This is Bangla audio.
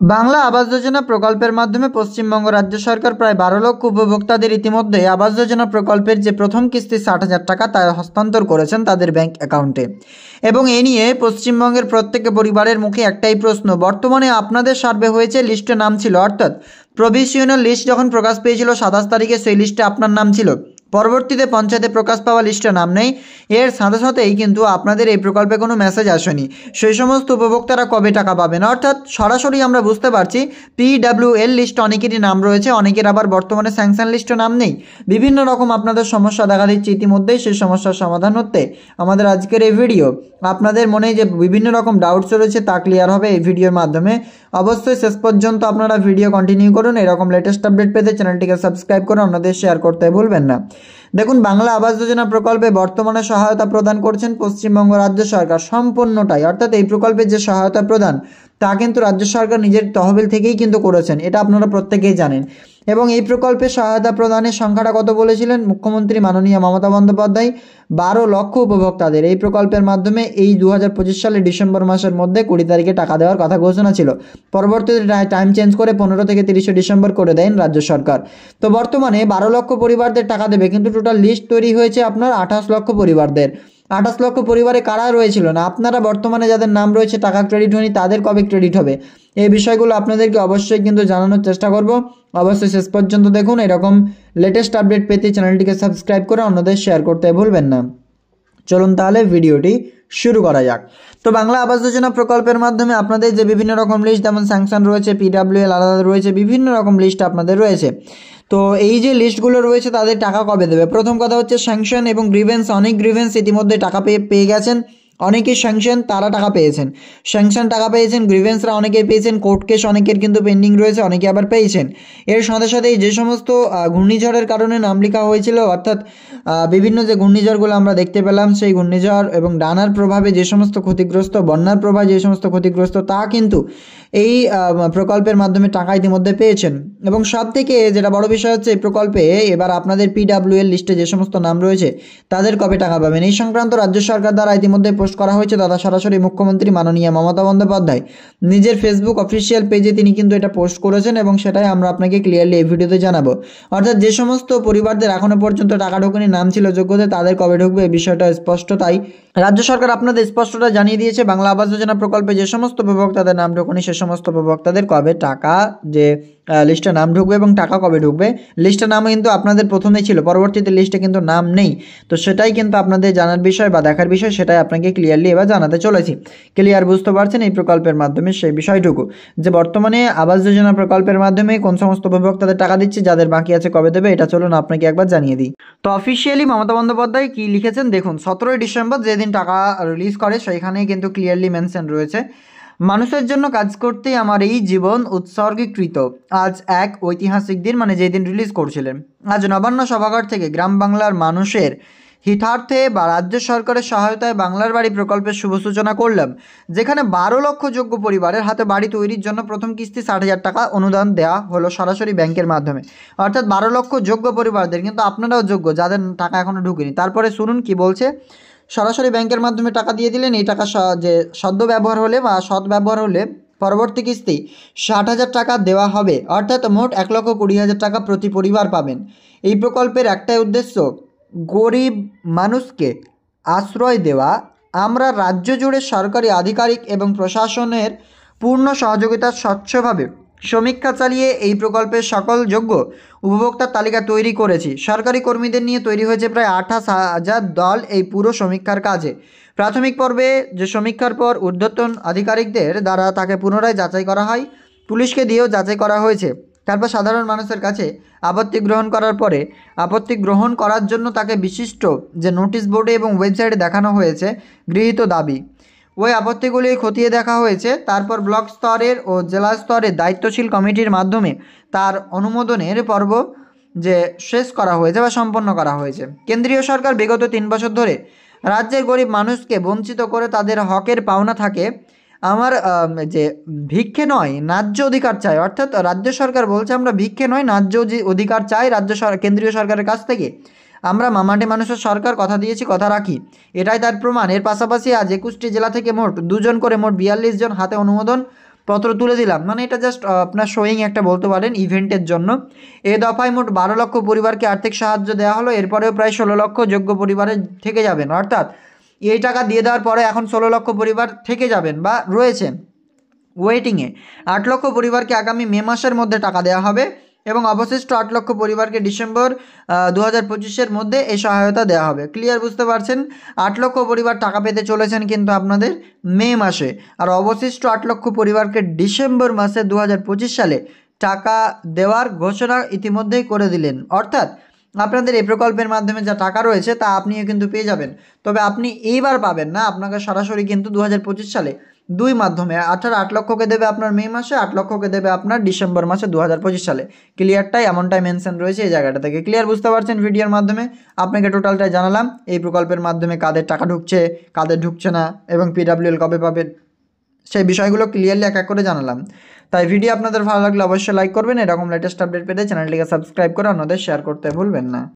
বাংলা আবাস যোজনা প্রকল্পের মাধ্যমে পশ্চিমবঙ্গ রাজ্য সরকার প্রায় 12 লক্ষ উপভোক্তাদের ইতিমধ্যে আবাস যোজনা প্রকল্পের যে প্রথম কিস্তি 60,000 টাকা তা হস্তান্তর করেছেন তাদের ব্যাংক অ্যাকাউন্টে। এবং এ নিয়ে পশ্চিমবঙ্গের প্রত্যেক পরিবারের মুখে একটাই প্রশ্ন, বর্তমানে আপনাদের সার্ভে হয়েছে, লিস্টে নাম ছিল, অর্থাৎ প্রভিশনাল লিস্ট যখন প্রকাশ পেয়েছিল 27 তারিখে সেই লিস্টে আপনার নাম ছিল, পরবর্তীতে পঞ্চায়েতে প্রকাশ পাওয়া লিস্টে নাম নেই, এর সাথে সাথেই কিন্তু আপনাদের এই প্রকল্পে কোনো মেসেজ আসেনি। সেই সমস্ত উপভোক্তারা কবে টাকা পাবেন? অর্থাৎ সরাসরি আমরা বুঝতে পারছি PWL লিস্ট অনেকেরই নাম রয়েছে, অনেকের আবার বর্তমানে স্যাংশন লিস্টে নাম নেই। বিভিন্ন রকম আপনাদের সমস্যা দেখা দিচ্ছে, ইতিমধ্যেই সেই সমস্যার সমাধান হতে আমাদের আজকের এই ভিডিও। আপনাদের মনে যে বিভিন্ন রকম ডাউটস রয়েছে তা ক্লিয়ার হবে এই ভিডিওর মাধ্যমে। অবশ্যই শেষ পর্যন্ত আপনারা ভিডিও কন্টিনিউ করুন। এরকম লেটেস্ট আপডেট পেতে চ্যানেলটিকে সাবস্ক্রাইব করে অন্যদের শেয়ার করতে ভুলবেন না। দেখুন, বাংলা আবাস যোজনা প্রকল্পে বর্তমানে সহায়তা প্রদান করছেন পশ্চিমবঙ্গ রাজ্য সরকার সম্পূর্ণটাই, অর্থাৎ এই প্রকল্পে যে সহায়তা প্রদান তা কিন্তু রাজ্য সরকার নিজের তহবিল থেকেই কিন্তু করেছেন, এটা আপনারা প্রত্যেকেই জানেন। এবং এই প্রকল্পে সহায়তা প্রদানের সংখ্যাটা কত বলেছিলেন মুখ্যমন্ত্রী মাননীয় মমতা বন্দ্যোপাধ্যায়? 12 লক্ষ উপভোক্তাদের এই প্রকল্পের মাধ্যমে এই 2025 সালের ডিসেম্বর মাসের মধ্যে 20 তারিখে টাকা দেওয়ার কথা ঘোষণা ছিল। পরবর্তীতে টাইম চেঞ্জ করে 15 থেকে 30 ডিসেম্বর করে দেন রাজ্য সরকার। তো বর্তমানে 12 লক্ষ পরিবারদের টাকা দেবে, কিন্তু টোটাল লিস্ট তৈরি হয়েছে আপনার 28 লক্ষ পরিবারদের। 28 লক্ষ পরিবারে কারা রয়েছিল না, আপনারা বর্তমানে যাদের নাম রয়েছে টাকা ক্রেডিট হয়নি তাদের কবে ক্রেডিট হবে, এই বিষয়গুলো আপনাদেরকে অবশ্যই কিন্তু জানানোর চেষ্টা করব। অবশ্যই শেষ পর্যন্ত দেখুন। এরকম লেটেস্ট আপডেট পেতে চ্যানেলটিকে সাবস্ক্রাইব করে অন্যদের শেয়ার করতে ভুলবেন না। চলুন তাহলে ভিডিওটি শুরু করা যাক। তো বাংলা আবাস যোজনা প্রকল্পের মাধ্যমে আপনাদের যে বিভিন্ন রকম লিস্ট, যেমন স্যাংশন রয়েছে, PWL আলাদা রয়েছে, বিভিন্ন রকম লিস্ট আপনাদের রয়েছে। তো এই যে লিস্টগুলো রয়েছে তাদের টাকা কবে দেবে? প্রথম কথা হচ্ছে স্যাংশন এবং গ্রিভেন্স। অনেক গ্রিভেন্স ইতিমধ্যে টাকা পেয়ে গেছেন, অনেকেই স্যাংশন তারা টাকা পেয়েছেন, স্যাংশন টাকা পেয়েছেন, গ্রিভেন্সরা অনেকেই পেয়েছেন, কোর্ট কেস অনেকের কিন্তু পেন্ডিং রয়েছে, অনেকে আবার পেয়েছেন। এর সাথে সাথেই যে সমস্ত ঘূর্ণিঝড়ের কারণে নাম লেখা হয়েছিল, অর্থাৎ বিভিন্ন যে ঘূর্ণিঝড়গুলো আমরা দেখতে পেলাম, সেই ঘূর্ণিঝড় এবং ডানার প্রভাবে যে সমস্ত ক্ষতিগ্রস্ত, বন্যার প্রভাবে যে সমস্ত ক্ষতিগ্রস্ত, তা কিন্তু এই প্রকল্পের মাধ্যমে টাকা ইতিমধ্যে পেয়েছেন। এবং সব থেকে যেটা বড় বিষয় হচ্ছে, এই প্রকল্পে এবার আপনাদের PWL লিস্টে যে সমস্ত নাম রয়েছে তাদের কবে টাকা পাবেন, এই সংক্রান্ত রাজ্য সরকার দ্বারা ইতিমধ্যে পোস্ট করা হয়েছে। দাদা সরাসরি মুখ্যমন্ত্রী মাননীয় মমতা বন্দ্যোপাধ্যায় নিজের ফেসবুক অফিসিয়াল পেজে তিনি কিন্তু এটা পোস্ট করেছেন, এবং সেটাই আমরা আপনাকে ক্লিয়ারলি এই ভিডিওতে জানাবো। অর্থাৎ যে সমস্ত পরিবারদের এখনো পর্যন্ত টাকা ঢোকেনি, নাম ছিল যোগ্যতা, তাদের কবে ঢুকবে এই বিষয়টা স্পষ্ট। তাই রাজ্য সরকার আপনাদের স্পষ্টতা জানিয়ে দিয়েছে, বাংলা আবাস যোজনা প্রকল্পে যে সমস্ত উপভোক্তাদের নাম ঢোকেনি সে সমস্ত উপভোক্তাদের কবে টাকা, যে লিস্টে নাম ঢুকবে এবং টাকা কবে ঢুকবে। লিস্টে নাম কিন্তু আপনাদের প্রথমেই ছিল, পরবর্তীতে লিস্টে কিন্তু নাম নেই। তো সেটাই কিন্তু আপনাদের জানার বিষয় বা দেখার বিষয়, সেটাই আপনাকে ক্লিয়ারলি এবার জানাতে চলেছি। ক্লিয়ার বুঝতে পারছেন এই প্রকল্পের মাধ্যমে সেই বিষয়টুকু, যে বর্তমানে আবাস যোজনা প্রকল্পের মাধ্যমে কোন সমস্ত উপভোক্তাদের টাকা দিচ্ছে, যাদের বাকি আছে কবে দেবে, এটা চলুন আপনাকে একবার জানিয়ে দিই। তো অফিসিয়ালি মমতা বন্দ্যোপাধ্যায় কি লিখেছেন দেখুন, 17 ডিসেম্বর যেদিন টাকা রিলিজ করে সেইখানেই কিন্তু ক্লিয়ারলি মেনশন রয়েছে, মানুষের জন্য কাজ করতেই আমার এই জীবন উৎসর্গীকৃত। আজ এক ঐতিহাসিক দিন, মানে যেদিন রিলিজ করছিলেন। আজ নবান্ন সভাঘর থেকে গ্রাম বাংলার মানুষের হিতার্থে বা রাজ্য সরকারের সহায়তায় বাংলার বাড়ি প্রকল্পের শুভ সূচনা করলাম, যেখানে 12 লক্ষ যোগ্য পরিবারের হাতে বাড়ি তৈরির জন্য প্রথম কিস্তি 60,000 টাকা অনুদান দেওয়া হলো সরাসরি ব্যাংকের মাধ্যমে। অর্থাৎ 12 লক্ষ যোগ্য পরিবারদের, কিন্তু আপনারাও যোগ্য যাদের টাকা এখনও ঢুকেনি। তারপরে শুনুন কি বলছে, সরাসরি ব্যাংকের মাধ্যমে টাকা দিয়ে দিলেন। এই টাকা যে সদ্য ব্যবহার হলে বা সৎ ব্যবহার হলে পরবর্তী কিস্তি 60,000 টাকা দেওয়া হবে, অর্থাৎ মোট 1,20,000 টাকা প্রতি পরিবার পাবেন। এই প্রকল্পের একটাই উদ্দেশ্য, গরিব মানুষকে আশ্রয় দেওয়া। আমরা রাজ্য জুড়ে সরকারি আধিকারিক এবং প্রশাসনের পূর্ণ সহযোগিতা স্বচ্ছভাবে সমীক্ষা চালিয়ে এই প্রকল্পের সকল যোগ্য উপভোক্তার তালিকা তৈরি করেছি। সরকারি কর্মীদের নিয়ে তৈরি হয়েছে প্রায় 28,000 দল এই পুরো সমীক্ষার কাজে। প্রাথমিক পর্বে যে সমীক্ষার পর ঊর্ধ্বতন আধিকারিকদের দ্বারা তাকে পুনরায় যাচাই করা হয়, পুলিশকে দিয়েও যাচাই করা হয়েছে। তারপর সাধারণ মানুষের কাছে আপত্তি গ্রহণ করার পরে আপত্তি গ্রহণ করার জন্য তাকে বিশিষ্ট যে নোটিশ বোর্ডে এবং ওয়েবসাইটে দেখানো হয়েছে গৃহীত দাবি, ওই আপত্তিগুলি খতিয়ে দেখা হয়েছে। তারপর ব্লক স্তরের ও জেলা স্তরের দায়িত্বশীল কমিটির মাধ্যমে তার অনুমোদনের পর্ব যে শেষ করা হয়েছে বা সম্পন্ন করা হয়েছে। কেন্দ্রীয় সরকার বিগত 3 বছর ধরে রাজ্যের গরিব মানুষকে বঞ্চিত করে তাদের হকের পাওনা থাকে। আমার যে ভিক্ষে নয় ন্যায্য অধিকার চাই, অর্থাৎ রাজ্য সরকার বলছে আমরা ভিক্ষে নয় ন্যায্য অধিকার চাই কেন্দ্রীয় সরকারের কাছ থেকে। আমরা মামাটি মানুষের সরকার, কথা দিয়েছি কথা রাখি, এটাই তার প্রমাণ। এর পাশাপাশি আজ 21টি জেলা থেকে মোট 2 জন করে মোট 42 জন হাতে অনুমোদন পত্র তুলে দিলাম, মানে এটা জাস্ট আপনার শোয়িং একটা বলতে পারেন ইভেন্টের জন্য। এ দফায় মোট 12 লক্ষ পরিবারকে আর্থিক সাহায্য দেওয়া হলো, এরপরেও প্রায় 16 লক্ষ যোগ্য পরিবারে থেকে যাবেন, অর্থাৎ এই টাকা দিয়ে দেওয়ার পরে এখন 16 লক্ষ পরিবার থেকে যাবেন বা রয়েছে ওয়েটিংয়ে। 8 লক্ষ পরিবারকে আগামী মে মাসের মধ্যে টাকা দেওয়া হবে এবং অবশিষ্ট 8 লক্ষ পরিবারকে ডিসেম্বর 2025-এর মধ্যে এই সহায়তা দেওয়া হবে। ক্লিয়ার বুঝতে পারছেন? 8 লক্ষ পরিবার টাকা পেতে চলেছেন কিন্তু আপনাদের মে মাসে, আর অবশিষ্ট 8 লক্ষ পরিবারকে ডিসেম্বর মাসে 2025 সালে টাকা দেওয়ার ঘোষণা ইতিমধ্যেই করে দিলেন। অর্থাৎ আপনাদের এই প্রকল্পের মাধ্যমে যা টাকা রয়েছে তা আপনিও কিন্তু পেয়ে যাবেন। তবে আপনি এইবার পাবেন না, আপনাকে সরাসরি কিন্তু 2025 সালে দুই মাধ্যমে, অর্থাৎ 8 লক্ষকে দেবে আপনার মে মাসে, 8 লক্ষকে দেবে আপনার ডিসেম্বর মাসে 2025 সালে। ক্লিয়ারটাই এমনটাই মেনশন রয়েছে এই জায়গাটা থেকে। ক্লিয়ার বুঝতে পারছেন? ভিডিওর মাধ্যমে আপনাকে টোটালটাই জানালাম এই প্রকল্পের মাধ্যমে কাদের টাকা ঢুকছে, কাদের ঢুকছে না এবং PWL কবে পাবেন সেই বিষয়গুলো ক্লিয়ারলি এক এক করে জানালাম। তাই ভিডিও আপনাদের ভালো লাগলে অবশ্যই লাইক করবেন, এরকম লেটেস্ট আপডেট পেতে চ্যানেলটিকে সাবস্ক্রাইব করে অন্যদের শেয়ার করতে ভুলবেন না।